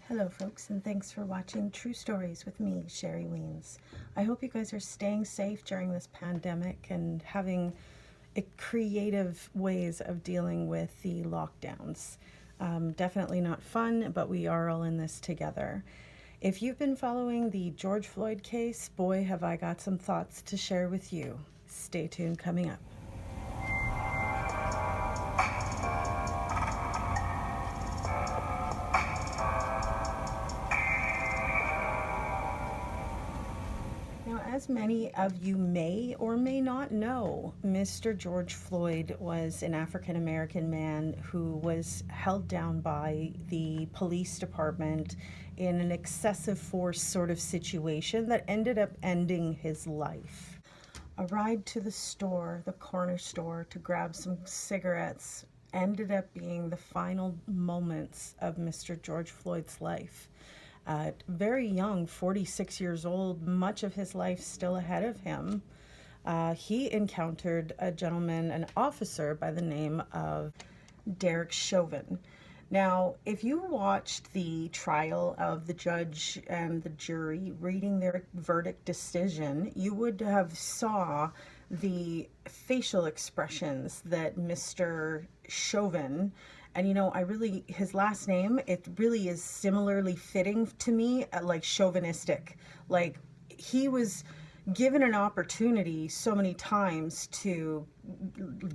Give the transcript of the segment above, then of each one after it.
Hello folks, and thanks for watching True Stories with me, Sherry Weens. I hope you guys are staying safe during this pandemic and having creative ways of dealing with the lockdowns. Definitely not fun, but we are all in this together. If you've been following the George Floyd case, boy, have I got some thoughts to share with you. Stay tuned, coming up. Now, as many of you may or may not know, Mr. George Floyd was an African American man who was held down by the police department in an excessive force sort of situation that ended up ending his life. A ride to the store, the corner store, to grab some cigarettes ended up being the final moments of Mr. George Floyd's life. Very young, 46 years old, much of his life still ahead of him. He encountered a gentleman, an officer by the name of Derek Chauvin. Now, if you watched the trial of the judge and the jury reading their verdict decision, you would have saw the facial expressions that Mr. Chauvin, and his last name, it really is similarly fitting to me, like chauvinistic. Like, he was given an opportunity so many times to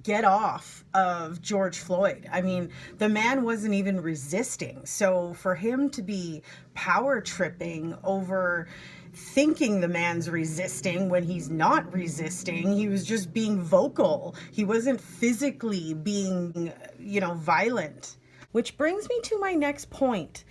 get off of George Floyd. I mean, the man wasn't even resisting. So for him to be power tripping over thinking the man's resisting when he's not resisting, he was just being vocal. He wasn't physically being, violent. Which brings me to my next point.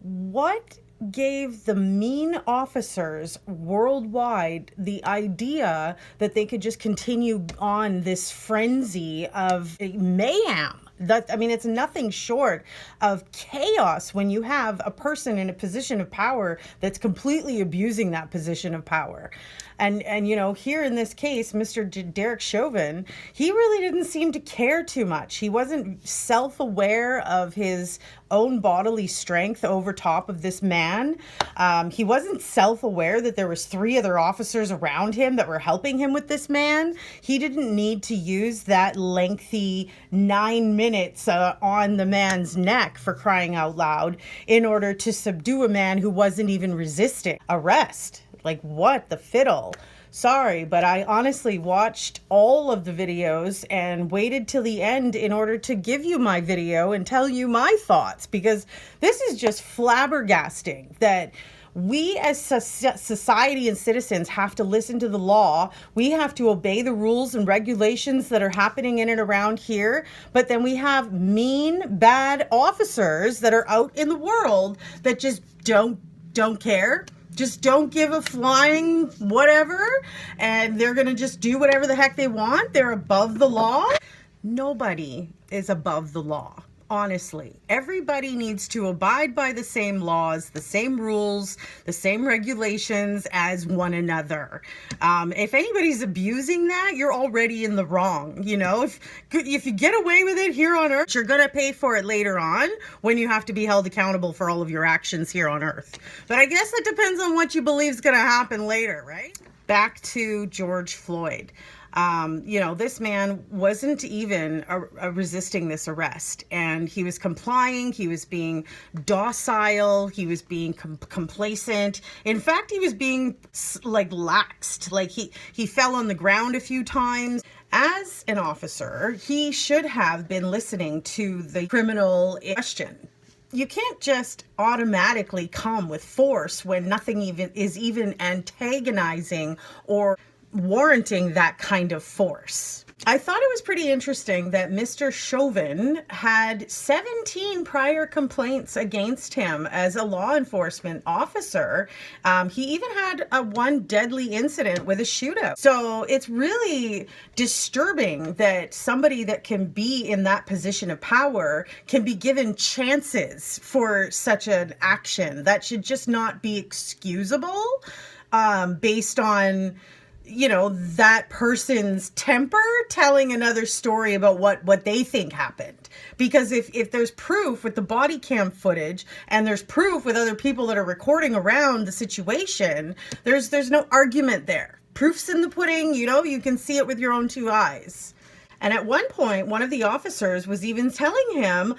What gave the mean officers worldwide the idea that they could just continue on this frenzy of mayhem? It's nothing short of chaos when you have a person in a position of power that's completely abusing that position of power. And here in this case, Mr. Derek Chauvin, he really didn't seem to care too much. He wasn't self-aware of his own bodily strength over top of this man. He wasn't self-aware that there was 3 other officers around him that were helping him with this man. He didn't need to use that lengthy 9 minutes on the man's neck, for crying out loud, in order to subdue a man who wasn't even resisting arrest. Like, what the fiddle? Sorry, but I honestly watched all of the videos and waited till the end in order to give you my video and tell you my thoughts, because this is just flabbergasting that we as society and citizens have to listen to the law. We have to obey the rules and regulations that are happening in and around here. But then we have mean, bad officers that are out in the world that just don't care. Just don't give a flying whatever, and they're going to just do whatever the heck they want. They're above the law. Nobody is above the law, honestly. Everybody needs to abide by the same laws, the same rules, the same regulations as one another. If anybody's abusing that, you're already in the wrong. If you get away with it here on Earth, you're going to pay for it later on when you have to be held accountable for all of your actions here on Earth. But I guess it depends on what you believe is going to happen later, right? Back to George Floyd. This man wasn't even resisting this arrest, and he was complying. He was being docile. He was being complacent. In fact, he was being laxed. Like he fell on the ground a few times. As an officer, he should have been listening to the criminal in question. You can't just automatically come with force when nothing is even antagonizing or warranting that kind of force. I thought it was pretty interesting that Mr. Chauvin had 17 prior complaints against him as a law enforcement officer. He even had one deadly incident with a shootout. So it's really disturbing that somebody that can be in that position of power can be given chances for such an action. That should just not be excusable based on that person's temper telling another story about what they think happened. Because if there's proof with the body cam footage and there's proof with other people that are recording around the situation, there's no argument there. Proof's in the pudding, you can see it with your own two eyes. And at one point, one of the officers was even telling him,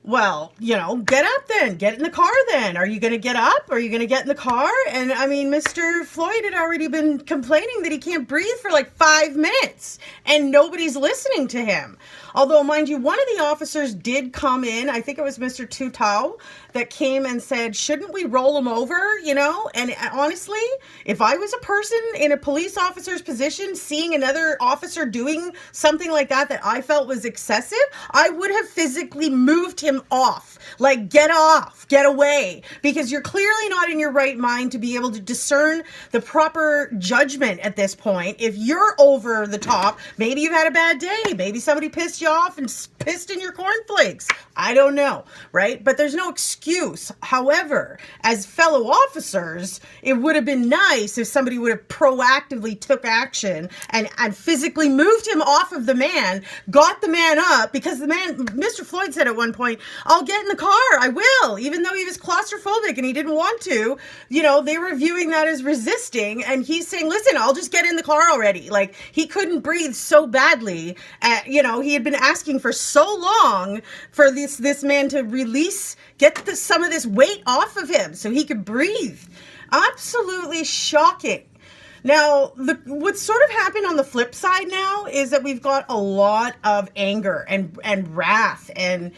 well, get up then, get in the car then. Are you going to get up? Are you going to get in the car? And I mean, Mr. Floyd had already been complaining that he can't breathe for like 5 minutes and nobody's listening to him. Although, mind you, one of the officers did come in, I think it was Mr. Tutau, that came and said, shouldn't we roll him over, And honestly, if I was a person in a police officer's position, seeing another officer doing something like that I felt was excessive, I would have physically moved him off. Like, get off, get away, because you're clearly not in your right mind to be able to discern the proper judgment at this point. If you're over the top, maybe you've had a bad day, maybe somebody pissed you off and pissed in your cornflakes. I don't know, right? But there's no excuse. However, as fellow officers, it would have been nice if somebody would have proactively took action and physically moved him off of the man, got the man up, because the man, Mr. Floyd said at one point, I'll get in the car, I will, even though he was claustrophobic and he didn't want to. They were viewing that as resisting, and he's saying, listen, I'll just get in the car already. Like, he couldn't breathe so badly. He had been asking for so long for this man to get some of this weight off of him so he could breathe. Absolutely shocking. Now, what's sort of happened on the flip side now is that we've got a lot of anger and wrath and,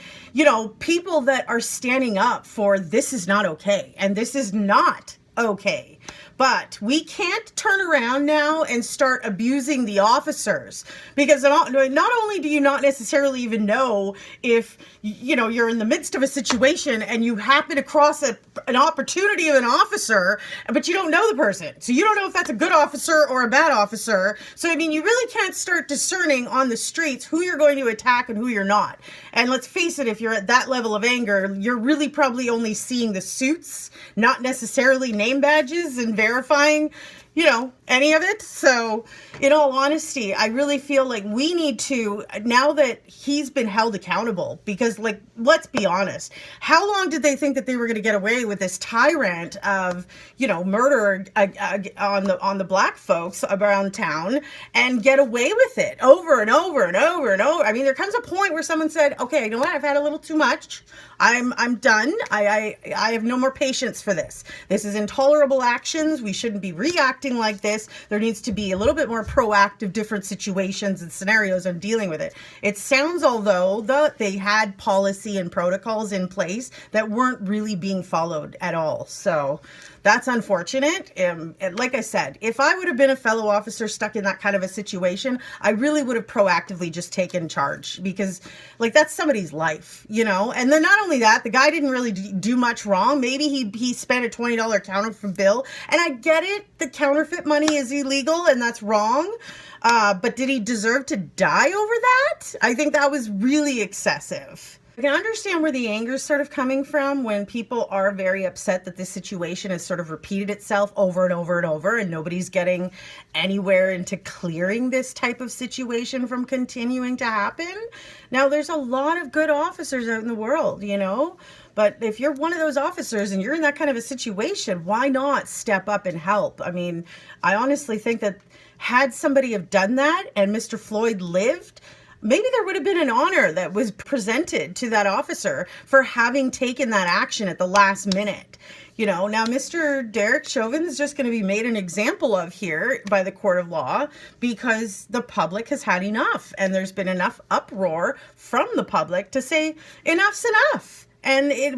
people that are standing up for this is not okay and this is not okay. But we can't turn around now and start abusing the officers, because not only do you not necessarily even know if, you're in the midst of a situation and you happen to cross an opportunity of an officer, but you don't know the person. So you don't know if that's a good officer or a bad officer. So, I mean, you really can't start discerning on the streets who you're going to attack and who you're not. And let's face it, if you're at that level of anger, you're really probably only seeing the suits, not necessarily name badges and verifying, any of it. So in all honesty, I really feel like we need to, now that he's been held accountable, because let's be honest, how long did they think that they were going to get away with this tyrant of, murder on the black folks around town and get away with it over and over and over and over? I mean, there comes a point where someone said, okay, you know what? I've had a little too much. I'm done. I have no more patience for this. This is intolerable actions. We shouldn't be reacting like this. There needs to be a little bit more proactive, different situations and scenarios on dealing with it. It sounds, although, that they had policy and protocols in place that weren't really being followed at all. So that's unfortunate. And like I said, if I would have been a fellow officer stuck in that kind of a situation, I really would have proactively just taken charge, because that's somebody's life, And then not only that, the guy didn't really do much wrong. Maybe he spent a $20 counterfeit bill, and I get it. The counterfeit money is illegal and that's wrong. But did he deserve to die over that? I think that was really excessive. I can understand where the anger is sort of coming from when people are very upset that this situation has sort of repeated itself over and over and over, and nobody's getting anywhere into clearing this type of situation from continuing to happen. Now, there's a lot of good officers out in the world, but if you're one of those officers and you're in that kind of a situation, why not step up and help? I mean, I honestly think that had somebody have done that and Mr. Floyd lived, maybe there would have been an honor that was presented to that officer for having taken that action at the last minute. Now Mr. Derek Chauvin is just going to be made an example of here by the court of law, because the public has had enough, and there's been enough uproar from the public to say enough's enough. And it,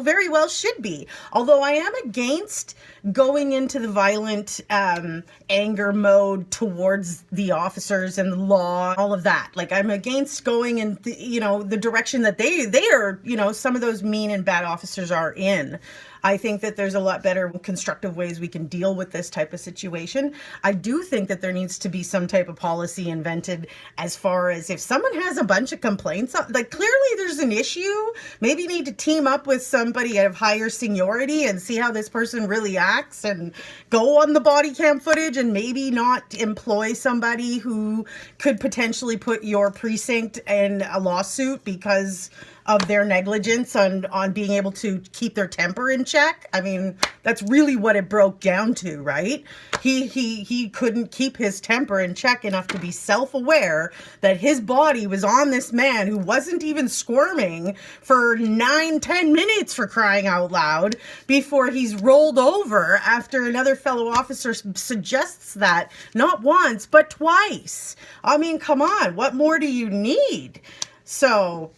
very well should be. Although I am against going into the violent anger mode towards the officers and the law, all of that. I'm against going in, the direction that they are, some of those mean and bad officers are in. I think that there's a lot better constructive ways we can deal with this type of situation. I do think that there needs to be some type of policy invented as far as if someone has a bunch of complaints, clearly there's an issue, maybe need to team up with somebody of higher seniority and see how this person really acts and go on the body cam footage and maybe not employ somebody who could potentially put your precinct in a lawsuit because of their negligence on being able to keep their temper in check. I mean, that's really what it broke down to, right? He couldn't keep his temper in check enough to be self-aware that his body was on this man who wasn't even squirming for 9-10 minutes, for crying out loud, before he's rolled over after another fellow officer suggests that not once but twice. I mean, come on, what more do you need? So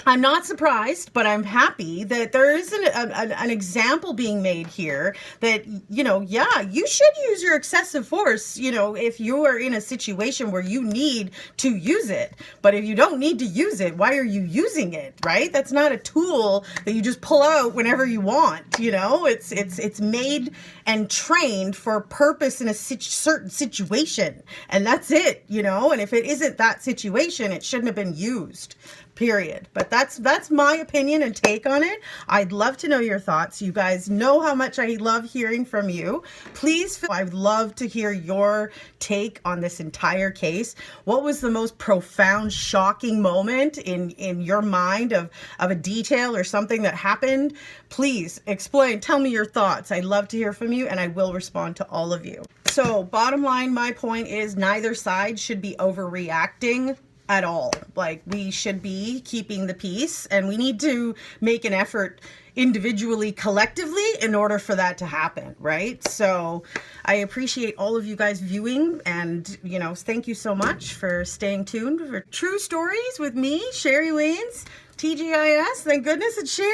I'm not surprised, but I'm happy that there is an example being made here that, you know, yeah, you should use your excessive force, you know, if you are in a situation where you need to use it. But if you don't need to use it, why are you using it, right? That's not a tool that you just pull out whenever you want, you know? It's made and trained for a purpose in a certain situation, and that's it, you know? And if it isn't that situation, it shouldn't have been used. Period. But that's my opinion and take on it. I'd love to know your thoughts. You guys know how much I love hearing from you. Please, I'd love to hear your take on this entire case. What was the most profound, shocking moment in your mind of a detail or something that happened? Please explain. Tell me your thoughts. I'd love to hear from you, and I will respond to all of you. So bottom line, my point is neither side should be overreacting at all. Like, we should be keeping the peace, and we need to make an effort individually, collectively, in order for that to happen, right? So I appreciate all of you guys viewing, and, you know, thank you so much for staying tuned for True Stories with me, Sherry Waynes, TGIS. Thank goodness it's Sherry.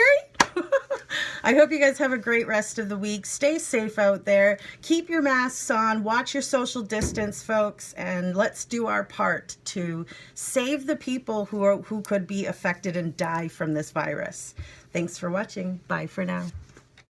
I hope you guys have a great rest of the week. Stay safe out there. Keep your masks on. Watch your social distance, folks. And let's do our part to save the people who could be affected and die from this virus. Thanks for watching. Bye for now.